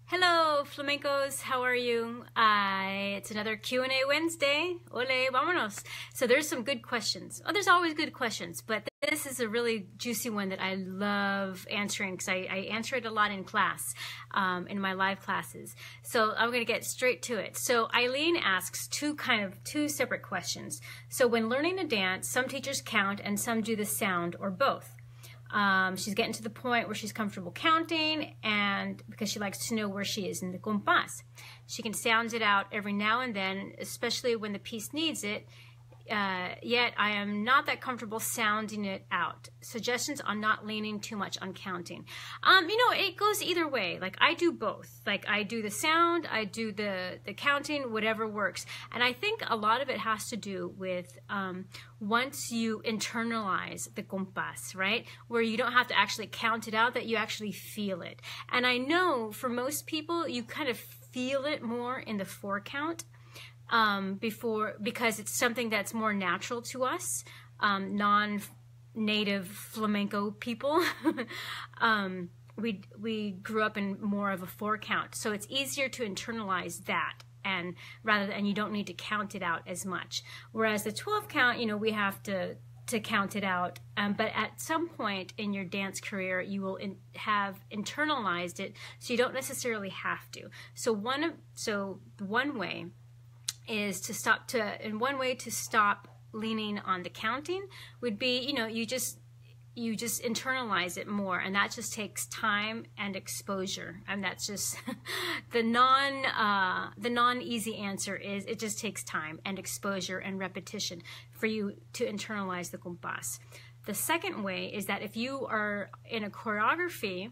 Hello, flamencos. How are you? It's another Q&A Wednesday. Ole, vámonos. So there's some good questions. Oh, there's always good questions, but this is a really juicy one that I love answering because I answer it a lot in class, in my live classes. So I'm going to get straight to it. So Eileen asks two separate questions. So when learning a dance, some teachers count and some do the sound or both. She's getting to the point where she's comfortable counting, and because she likes to know where she is in the compas. She can sound it out every now and then, especially when the piece needs it, yet I am not that comfortable sounding it out. Suggestions on not leaning too much on counting. It goes either way. Like, I do both. Like, I do the sound, I do the counting, whatever works. And I think a lot of it has to do with once you internalize the compas, right? Where you don't have to actually count it out, that you actually feel it. And I know for most people, you kind of feel it more in the four count. Because it's something that's more natural to us, non-native flamenco people. We grew up in more of a four count, so it's easier to internalize that, and you don't need to count it out as much. Whereas the 12 count, we have to count it out, but at some point in your dance career you will have internalized it, so you don't necessarily have to. So one way is to stop leaning on the counting would be, you just internalize it more, and that just takes time and exposure. And that's just the non-easy answer is it just takes time and exposure and repetition for you to internalize the compas. The second way is that if you are in a choreography,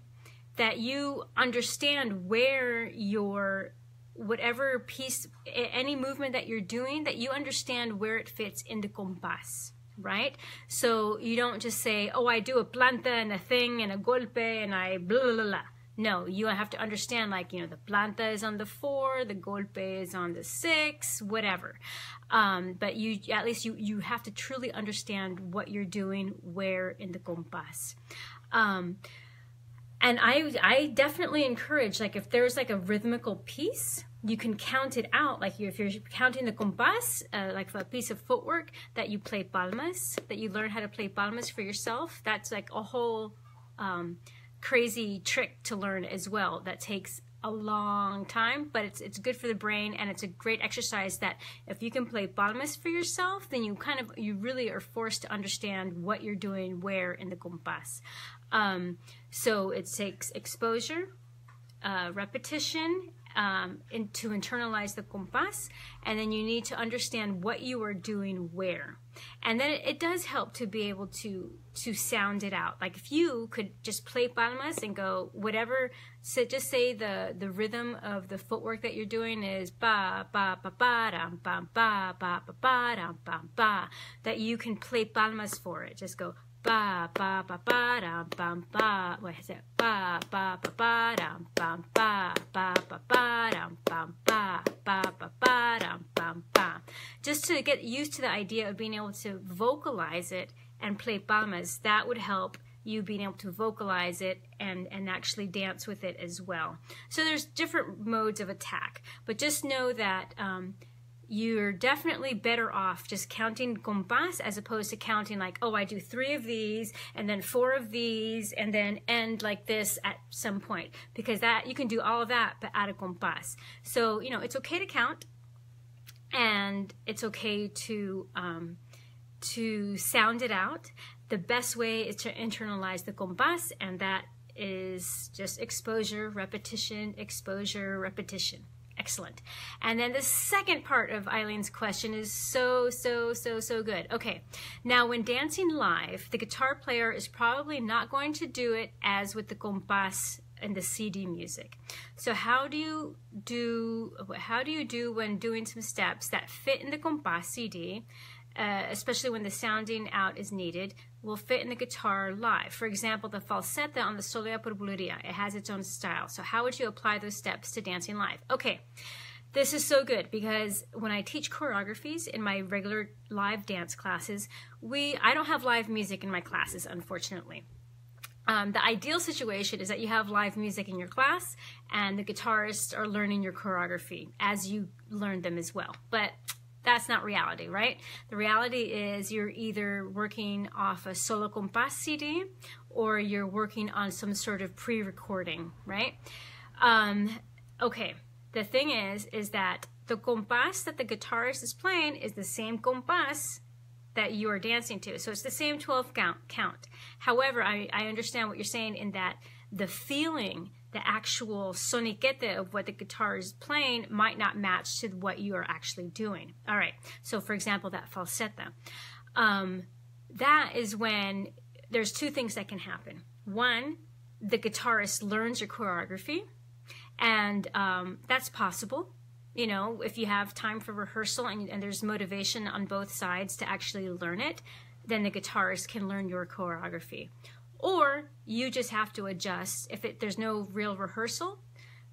that you understand where whatever piece, any movement that you're doing, that you understand where it fits in the compas, right? So you don't just say, oh, I do a planta and a thing and a golpe and I blah, blah, blah. No, you have to understand, like, the planta is on the 4, the golpe is on the 6, whatever. But at least you have to truly understand what you're doing where in the compas. And I definitely encourage, like, if there's like a rhythmical piece, you can count it out. Like, if you're counting the compas, like for a piece of footwork, that you play palmas, that you learn how to play palmas for yourself. That's like a whole crazy trick to learn as well. That takes a long time, but it's good for the brain, and it's a great exercise that if you can play palmas for yourself, then you really are forced to understand what you're doing where in the compas. So it takes exposure, repetition, to internalize the compas, and then you need to understand what you are doing where. And then it does help to be able to sound it out. Like, if you could just play palmas and go whatever, so just say the rhythm of the footwork that you're doing is ba ba ba ba dam ba ba ba ba ba dam ba ba, that you can play palmas for it. Just go ba ba ba ba dam bam ba. What is it? Ba ba ba ba dam bam ba ba ba ba dam bam ba ba ba ba dam bam ba. Just to get used to the idea of being able to vocalize it and play palmas, that would help you being able to vocalize it and actually dance with it as well. So there's different modes of attack, but just know that you're definitely better off just counting compas as opposed to counting like, oh, I do 3 of these and then 4 of these and then end like this at some point, because that you can do all of that but add a compas. So it's okay to count, and it's okay to sound it out. The best way is to internalize the compas, and that is just exposure, repetition, exposure, repetition. Excellent. And then the second part of Eileen's question is so good. Okay, now when dancing live, the guitar player is probably not going to do it as with the compas and the CD music. So how do you do when doing some steps that fit in the compas CD, especially when the sounding out is needed, will fit in the guitar live? For example, the falseta on the Soleá por Bulería, it has its own style. So how would you apply those steps to dancing live? Okay, this is so good, because when I teach choreographies in my regular live dance classes, I don't have live music in my classes, unfortunately. The ideal situation is that you have live music in your class and the guitarists are learning your choreography as you learn them as well. But that's not reality, right? The reality is you're either working off a solo compas CD or you're working on some sort of pre-recording, right? Okay, the thing is that the compas that the guitarist is playing is the same compas that you are dancing to. So it's the same 12 count. However, I understand what you're saying in that the feeling, the actual soniquete of what the guitar is playing might not match to what you are actually doing. All right, so for example, that falsetta. That is when there's two things that can happen. One, the guitarist learns your choreography, and that's possible. You know, if you have time for rehearsal and there's motivation on both sides to actually learn it, then the guitarist can learn your choreography. Or you just have to adjust. If there's no real rehearsal,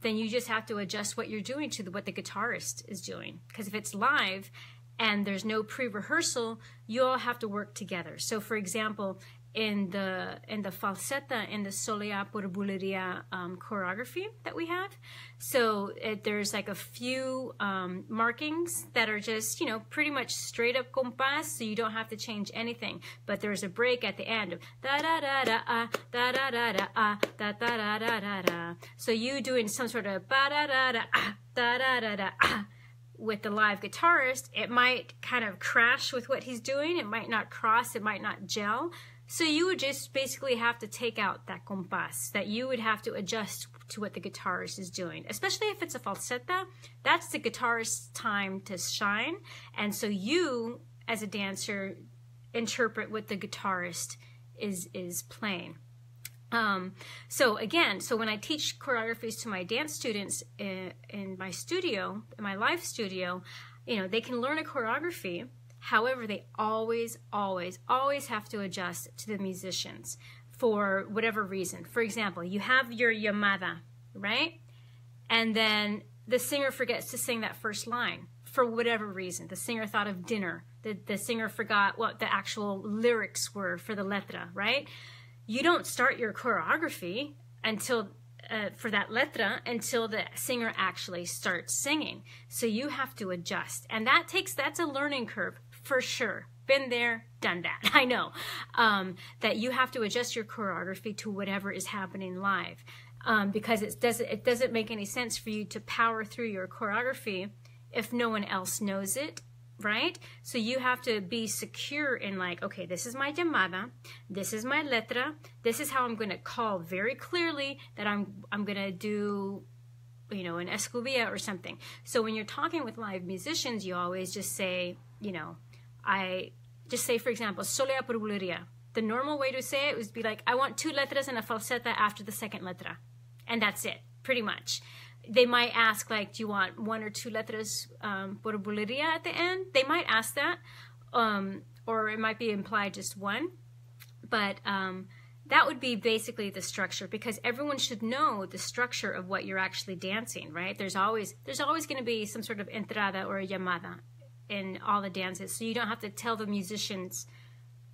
then you just have to adjust what you're doing to what the guitarist is doing. Because if it's live and there's no pre-rehearsal, you all have to work together. So for example, in the falsetta, in the Solea por Buleria choreography that we have. So there's like a few markings that are just, you know, pretty much straight up compas, so you don't have to change anything. But there's a break at the end of da da da da ah, da da da da ah, da da da da da da. So you doing some sort of ba da da da ah, da da da da ah. With the live guitarist, it might kind of crash with what he's doing. It might not cross, it might not gel. So you would just basically have to take out that compas, that you would have to adjust to what the guitarist is doing. Especially if it's a falsetta, that's the guitarist's time to shine. And so you, as a dancer, interpret what the guitarist is playing. So again, so when I teach choreographies to my dance students in my studio, in my live studio, you know, they can learn a choreography. However, they always, always, always have to adjust to the musicians for whatever reason. For example, you have your llamada, right? And then the singer forgets to sing that first line for whatever reason. The singer thought of dinner. The singer forgot what the actual lyrics were for the letra, right? You don't start your choreography until for that letra until the singer actually starts singing. So you have to adjust. And that's a learning curve for sure. Been there, done that. I know that you have to adjust your choreography to whatever is happening live, because it doesn't make any sense for you to power through your choreography if no one else knows it, right? So you have to be secure in like, okay, this is my llamada, this is my letra, this is how I'm going to call very clearly that I'm going to do, you know, an escobilla or something. So when you're talking with live musicians, you always just say, you know, I just say, for example, Solea por Buleria. The normal way to say it would be like, I want 2 letras and a falsetta after the second letra. And that's it, pretty much. They might ask, like, do you want 1 or 2 letras por Buleria at the end? They might ask that, or it might be implied just 1. But that would be basically the structure, because everyone should know the structure of what you're actually dancing, right? There's always going to be some sort of entrada or a llamada in all the dances, so you don't have to tell the musicians,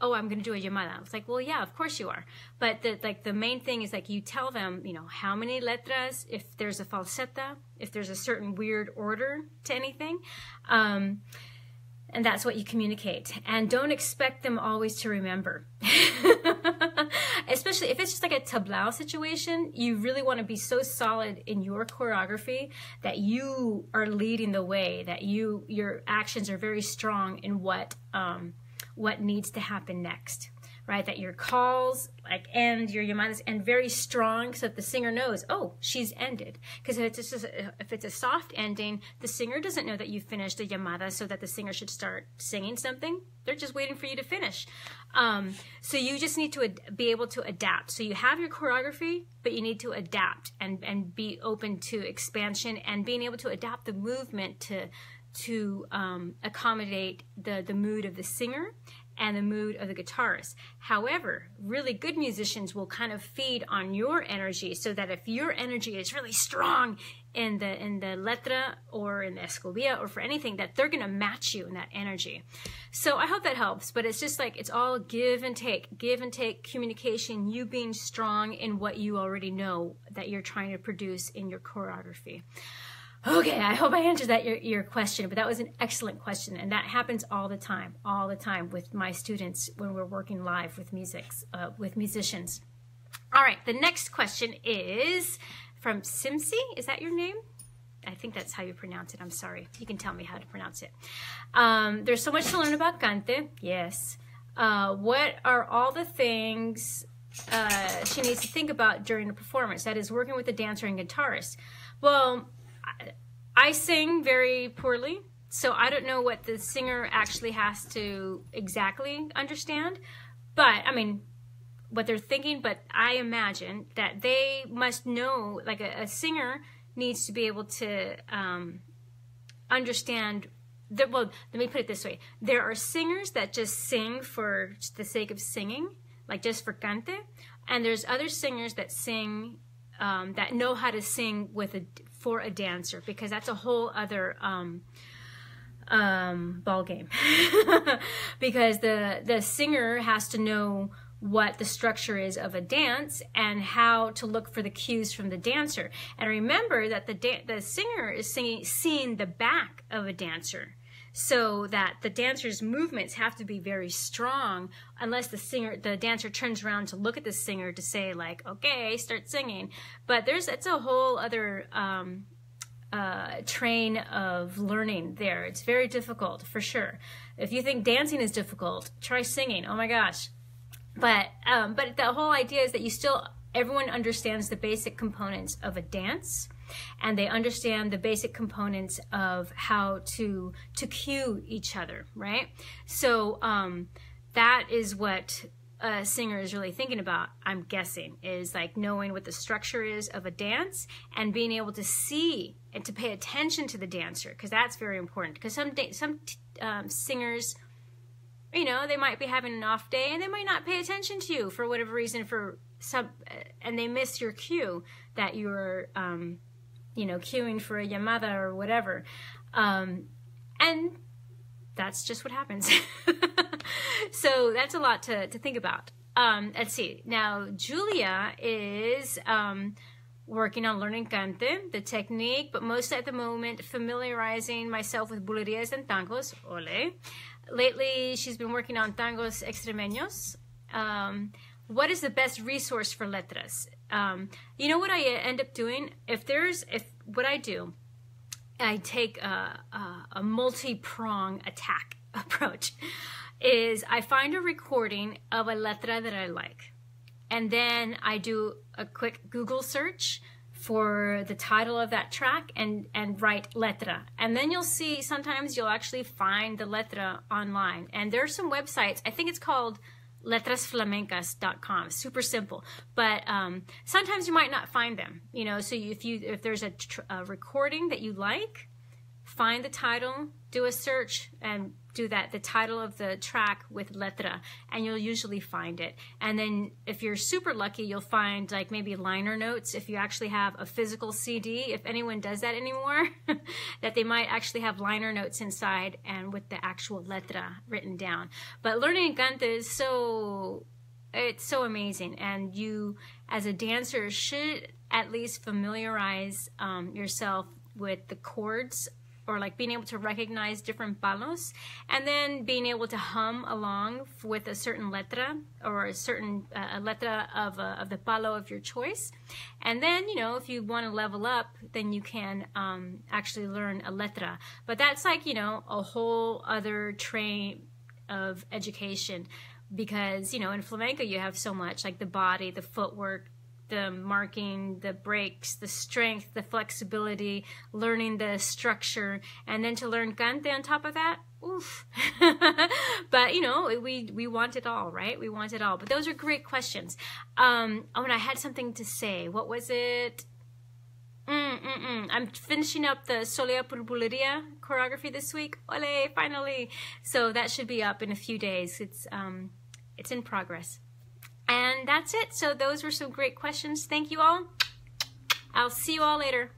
oh, I'm going to do a llamada. It's like, well, yeah, of course you are. But the main thing is, like, you tell them, you know, how many letras, if there's a falsetta, if there's a certain weird order to anything, and that's what you communicate. And don't expect them always to remember. Especially if it's just like a tablao situation, you really want to be so solid in your choreography that you are leading the way, that your actions are very strong in what needs to happen next, right? That your calls like end, your llamadas end very strong, so that the singer knows, oh, she's ended. Because if it's a soft ending, the singer doesn't know that you finished the llamada, so that the singer should start singing something. They're just waiting for you to finish. So you just need to be able to adapt. So you have your choreography, but you need to adapt and be open to expansion and being able to adapt the movement to accommodate the mood of the singer and the mood of the guitarist. However, really good musicians will kind of feed on your energy, so that if your energy is really strong in the letra or in the escobilla or for anything, that they're going to match you in that energy. So I hope that helps, but it's just like, it's all give and take communication, you being strong in what you already know that you're trying to produce in your choreography. Okay, I hope I answered that your question, but that was an excellent question, and that happens all the time with my students when we're working live with musicians. All right, the next question is from Simsi. Is that your name? I think that's how you pronounce it. I'm sorry. You can tell me how to pronounce it. There's so much to learn about cante. Yes. What are all the things she needs to think about during the performance? That is, working with a dancer and guitarist. Well, I sing very poorly, so I don't know what the singer actually has to exactly understand, but I mean, what they're thinking, but I imagine that they must know, like a singer needs to be able to understand that. Well, let me put it this way. There are singers that just sing for the sake of singing, like just for cante, and there's other singers that sing that know how to sing for a dancer, because that's a whole other ball game. Because the singer has to know what the structure is of a dance and how to look for the cues from the dancer. And remember that the singer is seeing the back of a dancer, so that the dancer's movements have to be very strong, unless the dancer turns around to look at the singer to say, like, okay, start singing. But it's a whole other train of learning there. It's very difficult, for sure. If you think dancing is difficult, try singing. Oh my gosh. But the whole idea is that everyone understands the basic components of a dance, and they understand the basic components of how to cue each other, right? So that is what a singer is really thinking about, I'm guessing, is like knowing what the structure is of a dance and being able to see and to pay attention to the dancer, because that's very important. Because some singers, you know, they might be having an off day and they might not pay attention to you for whatever reason, and they miss your cue that you're, you know, cueing for a llamada or whatever. And that's just what happens. So that's a lot to think about. Let's see. Now, Julia is working on learning cante, the technique, but mostly at the moment familiarizing myself with bulerías and tangos. Ole. Lately, she's been working on tangos extremeños. What is the best resource for letras? You know what I end up doing? What I do, I take a multi-prong attack approach. Is I find a recording of a letra that I like, and then I do a quick Google search for the title of that track and write letra, and then you'll see sometimes you'll actually find the letra online, and there's some websites. I think it's called letrasflamencas.com. Super simple, but sometimes you might not find them, you know. So if there's a recording that you like, find the title, do a search, and do the title of the track with letra, and you'll usually find it. And then if you're super lucky, you'll find like maybe liner notes, if you actually have a physical CD, if anyone does that anymore, that they might actually have liner notes inside and with the actual letra written down. But learning cante is so amazing, and you as a dancer should at least familiarize yourself with the chords, or like being able to recognize different palos, and then being able to hum along with a certain letra, or a certain letra of the palo of your choice. And then, you know, if you want to level up, then you can actually learn a letra. But that's like, you know, a whole other train of education, because, you know, in flamenco you have so much, like the body, the footwork, the marking, the breaks, the strength, the flexibility, learning the structure, and then to learn cante on top of that, oof. But, you know, we want it all, right? We want it all. But those are great questions. And I had something to say. What was it? I'm finishing up the Solea Purpuleria choreography this week. Ole, finally! So that should be up in a few days. It's in progress. And that's it. So those were some great questions. Thank you all. I'll see you all later.